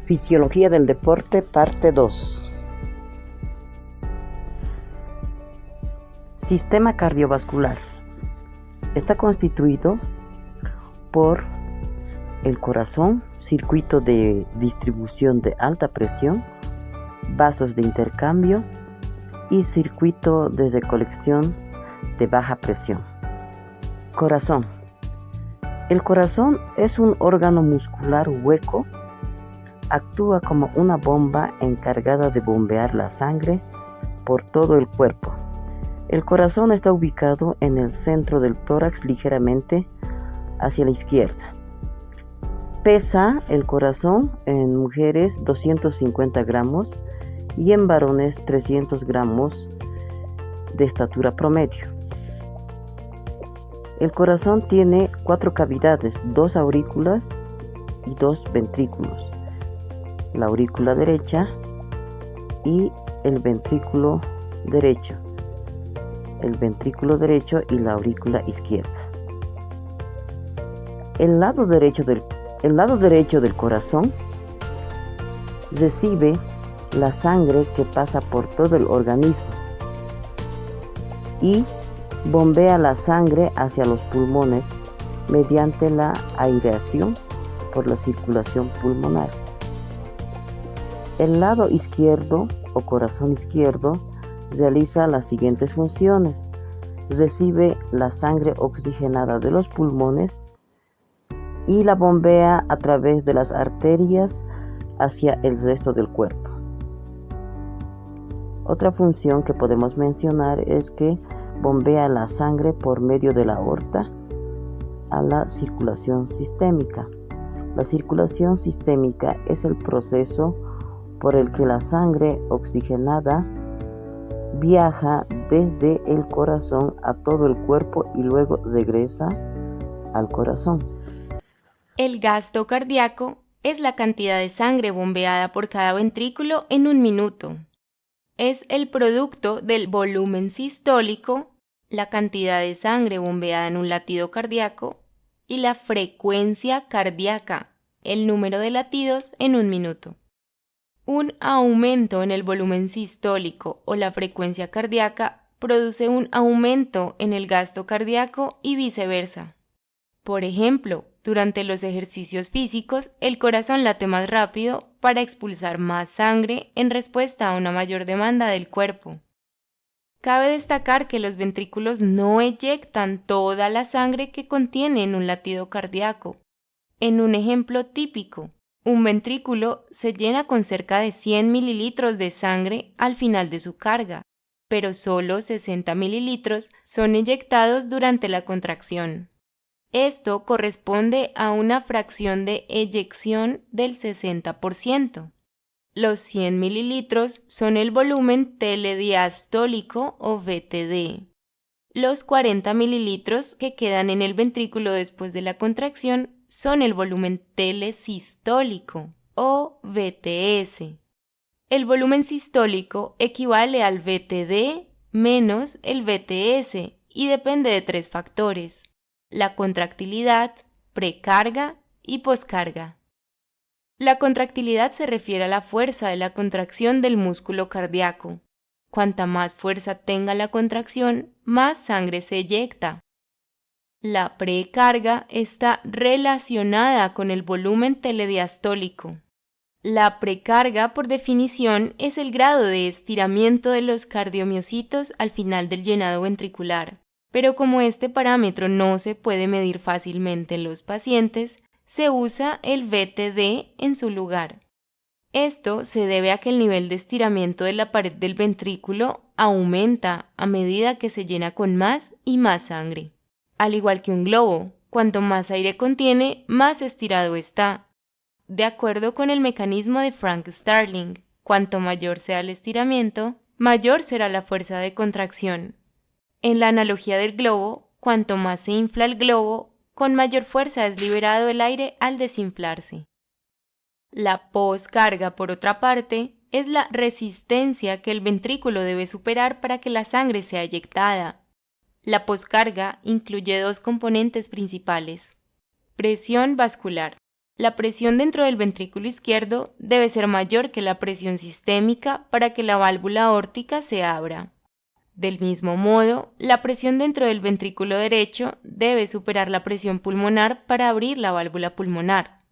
Fisiología del deporte, parte 2. Sistema cardiovascular. Está constituido por el corazón, circuito de distribución de alta presión, vasos de intercambio y circuito de recolección de baja presión. Corazón. El corazón es un órgano muscular hueco. Actúa como una bomba encargada de bombear la sangre por todo el cuerpo. El corazón está ubicado en el centro del tórax, ligeramente hacia la izquierda. Pesa el corazón en mujeres 250 gramos y en varones 300 gramos de estatura promedio. El corazón tiene 4 cavidades, 2 aurículas y 2 ventrículos. La aurícula derecha y el ventrículo derecho. El ventrículo derecho y la aurícula izquierda. El lado derecho del corazón recibe la sangre que pasa por todo el organismo y bombea la sangre hacia los pulmones mediante la aireación por la circulación pulmonar. El lado izquierdo o corazón izquierdo realiza las siguientes funciones. Recibe la sangre oxigenada de los pulmones y la bombea a través de las arterias hacia el resto del cuerpo. Otra función que podemos mencionar es que bombea la sangre por medio de la aorta a la circulación sistémica. La circulación sistémica es el proceso por el que la sangre oxigenada viaja desde el corazón a todo el cuerpo y luego regresa al corazón. El gasto cardíaco es la cantidad de sangre bombeada por cada ventrículo en un minuto. Es el producto del volumen sistólico, la cantidad de sangre bombeada en un latido cardíaco, y la frecuencia cardíaca, el número de latidos en un minuto. Un aumento en el volumen sistólico o la frecuencia cardíaca produce un aumento en el gasto cardíaco y viceversa. Por ejemplo, durante los ejercicios físicos, el corazón late más rápido para expulsar más sangre en respuesta a una mayor demanda del cuerpo. Cabe destacar que los ventrículos no eyectan toda la sangre que contienen un latido cardíaco. En un ejemplo típico, un ventrículo se llena con cerca de 100 mililitros de sangre al final de su carga, pero solo 60 mililitros son eyectados durante la contracción. Esto corresponde a una fracción de eyección del 60%. Los 100 mililitros son el volumen telediastólico o VTD. Los 40 mililitros que quedan en el ventrículo después de la contracción son el volumen telesistólico o VTS. El volumen sistólico equivale al VTD menos el VTS y depende de 3 factores: la contractilidad, precarga y poscarga. La contractilidad se refiere a la fuerza de la contracción del músculo cardíaco. Cuanta más fuerza tenga la contracción, más sangre se eyecta. La precarga está relacionada con el volumen telediastólico. La precarga, por definición, es el grado de estiramiento de los cardiomiocitos al final del llenado ventricular. Pero como este parámetro no se puede medir fácilmente en los pacientes, se usa el VTD en su lugar. Esto se debe a que el nivel de estiramiento de la pared del ventrículo aumenta a medida que se llena con más y más sangre. Al igual que un globo, cuanto más aire contiene, más estirado está. De acuerdo con el mecanismo de Frank Starling, cuanto mayor sea el estiramiento, mayor será la fuerza de contracción. En la analogía del globo, cuanto más se infla el globo, con mayor fuerza es liberado el aire al desinflarse. La poscarga, por otra parte, es la resistencia que el ventrículo debe superar para que la sangre sea eyectada. La poscarga incluye 2 componentes principales: presión vascular. La presión dentro del ventrículo izquierdo debe ser mayor que la presión sistémica para que la válvula aórtica se abra. Del mismo modo, la presión dentro del ventrículo derecho debe superar la presión pulmonar para abrir la válvula pulmonar.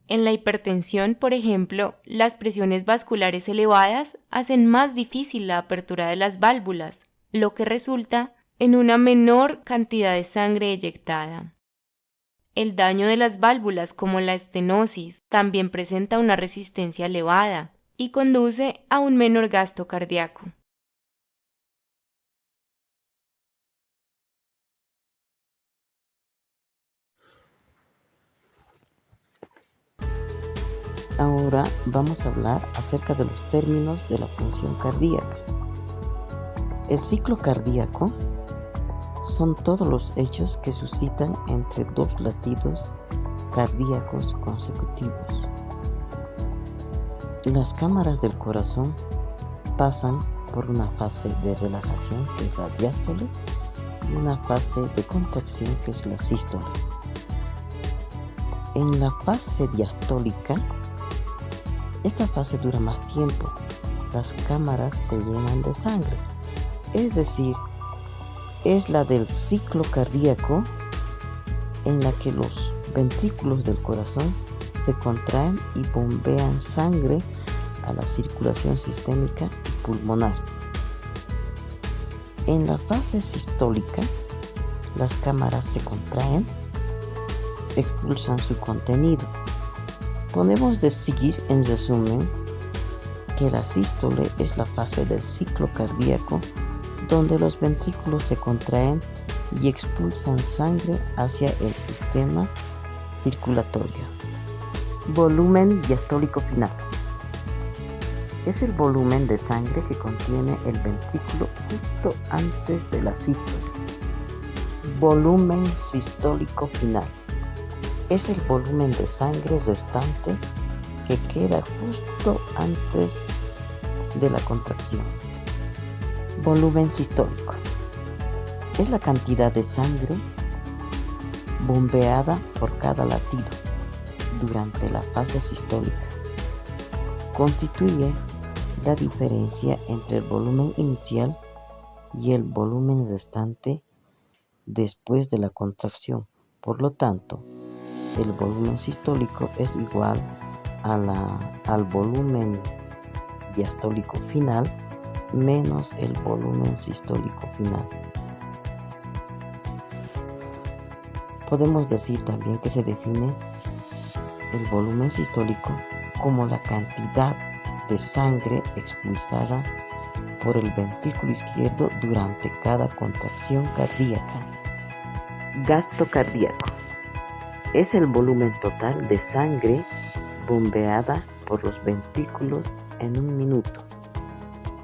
En la hipertensión, por ejemplo, las presiones vasculares elevadas hacen más difícil la apertura de las válvulas, lo que resulta en una menor cantidad de sangre eyectada. El daño de las válvulas, como la estenosis, también presenta una resistencia elevada y conduce a un menor gasto cardíaco. Ahora vamos a hablar acerca de los términos de la función cardíaca. El ciclo cardíaco son todos los hechos que suscitan entre dos latidos cardíacos consecutivos. Las cámaras del corazón pasan por una fase de relajación, que es la diástole, y una fase de contracción, que es la sístole. En la fase diastólica, esta fase dura más tiempo. Las cámaras se llenan de sangre, es decir, es la del ciclo cardíaco en la que los ventrículos del corazón se contraen y bombean sangre a la circulación sistémica y pulmonar. En la fase sistólica, las cámaras se contraen, expulsan su contenido. Podemos decir, en resumen, que la sístole es la fase del ciclo cardíaco donde los ventrículos se contraen y expulsan sangre hacia el sistema circulatorio. Volumen diastólico final. Es el volumen de sangre que contiene el ventrículo justo antes de la sístole. Volumen sistólico final. Es el volumen de sangre restante que queda justo antes de la contracción. Volumen sistólico. Es la cantidad de sangre bombeada por cada latido durante la fase sistólica. Constituye la diferencia entre el volumen inicial y el volumen restante después de la contracción. Por lo tanto, el volumen sistólico es igual al volumen diastólico final menos el volumen sistólico final. Podemos decir también que se define el volumen sistólico como la cantidad de sangre expulsada por el ventrículo izquierdo durante cada contracción cardíaca. Gasto cardíaco. Es el volumen total de sangre bombeada por los ventrículos en un minuto.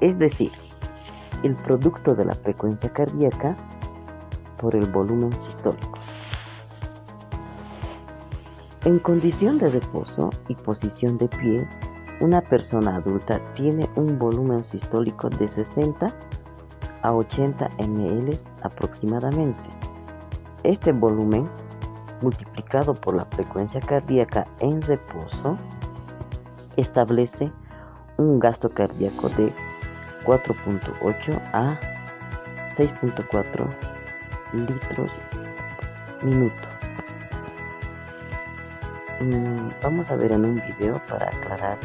Es decir, el producto de la frecuencia cardíaca por el volumen sistólico. En condición de reposo y posición de pie, una persona adulta tiene un volumen sistólico de 60 a 80 ml aproximadamente. Este volumen, multiplicado por la frecuencia cardíaca en reposo, establece un gasto cardíaco de 4.8 a 6.4 litros minuto. Vamos a ver en un video para aclarar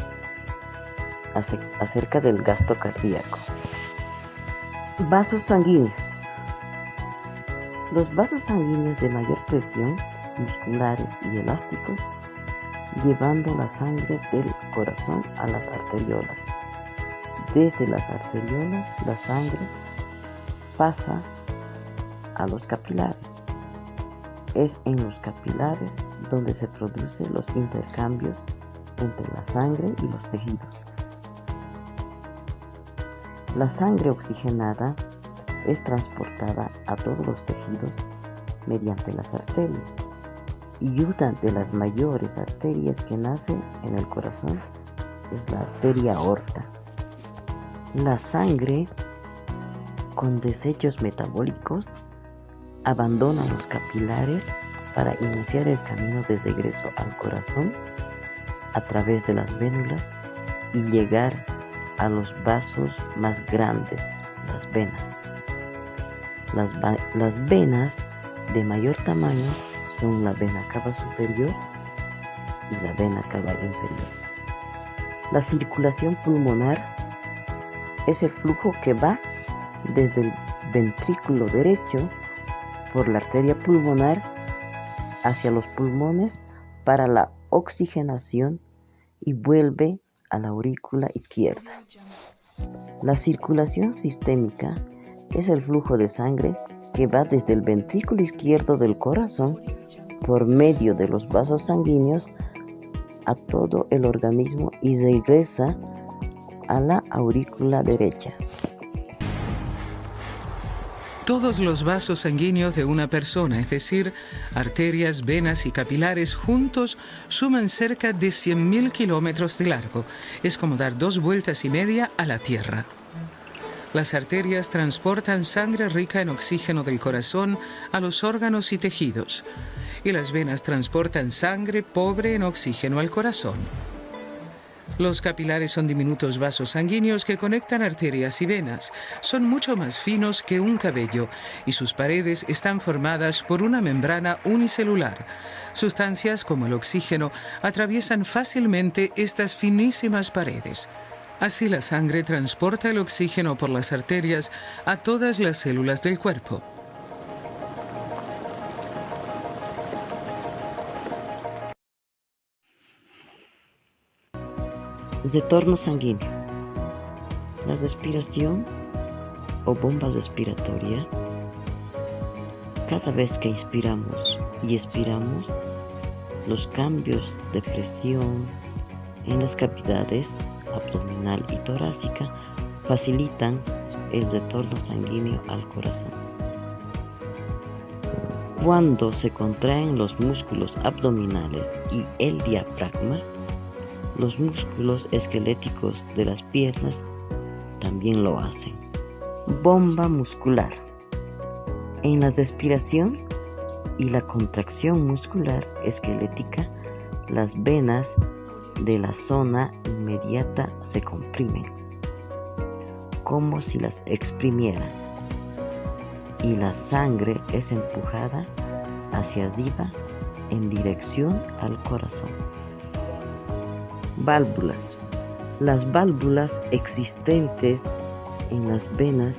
acerca del gasto cardíaco. Vasos sanguíneos. Los vasos sanguíneos de mayor presión, musculares y elásticos, llevando la sangre del corazón a las arteriolas. Desde las arteriolas, la sangre pasa a los capilares. Es en los capilares donde se producen los intercambios entre la sangre y los tejidos. La sangre oxigenada es transportada a todos los tejidos mediante las arterias, y una de las mayores arterias que nace en el corazón es la arteria aorta. La sangre con desechos metabólicos abandona los capilares para iniciar el camino de regreso al corazón a través de las vénulas y llegar a los vasos más grandes, las venas. Las venas de mayor tamaño son la vena cava superior y la vena cava inferior. La circulación pulmonar es el flujo que va desde el ventrículo derecho por la arteria pulmonar hacia los pulmones para la oxigenación y vuelve a la aurícula izquierda. La circulación sistémica es el flujo de sangre que va desde el ventrículo izquierdo del corazón por medio de los vasos sanguíneos a todo el organismo y regresa a la aurícula derecha. Todos los vasos sanguíneos de una persona, es decir, arterias, venas y capilares juntos, suman cerca de 100.000 kilómetros de largo. Es como dar 2 vueltas y media a la Tierra. Las arterias transportan sangre rica en oxígeno del corazón a los órganos y tejidos, y las venas transportan sangre pobre en oxígeno al corazón. Los capilares son diminutos vasos sanguíneos que conectan arterias y venas. Son mucho más finos que un cabello y sus paredes están formadas por una membrana unicelular. Sustancias como el oxígeno atraviesan fácilmente estas finísimas paredes. Así la sangre transporta el oxígeno por las arterias a todas las células del cuerpo. Retorno sanguíneo. La respiración o bomba respiratoria. Cada vez que inspiramos y expiramos, los cambios de presión en las cavidades abdominal y torácica facilitan el retorno sanguíneo al corazón. Cuando se contraen los músculos abdominales y el diafragma, los músculos esqueléticos de las piernas también lo hacen. Bomba muscular. En la respiración y la contracción muscular esquelética, las venas de la zona inmediata se comprimen, como si las exprimieran, y la sangre es empujada hacia arriba en dirección al corazón. Válvulas. Las válvulas existentes en las venas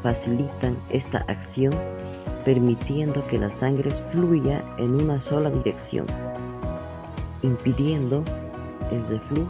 facilitan esta acción, permitiendo que la sangre fluya en una sola dirección, impidiendo el reflujo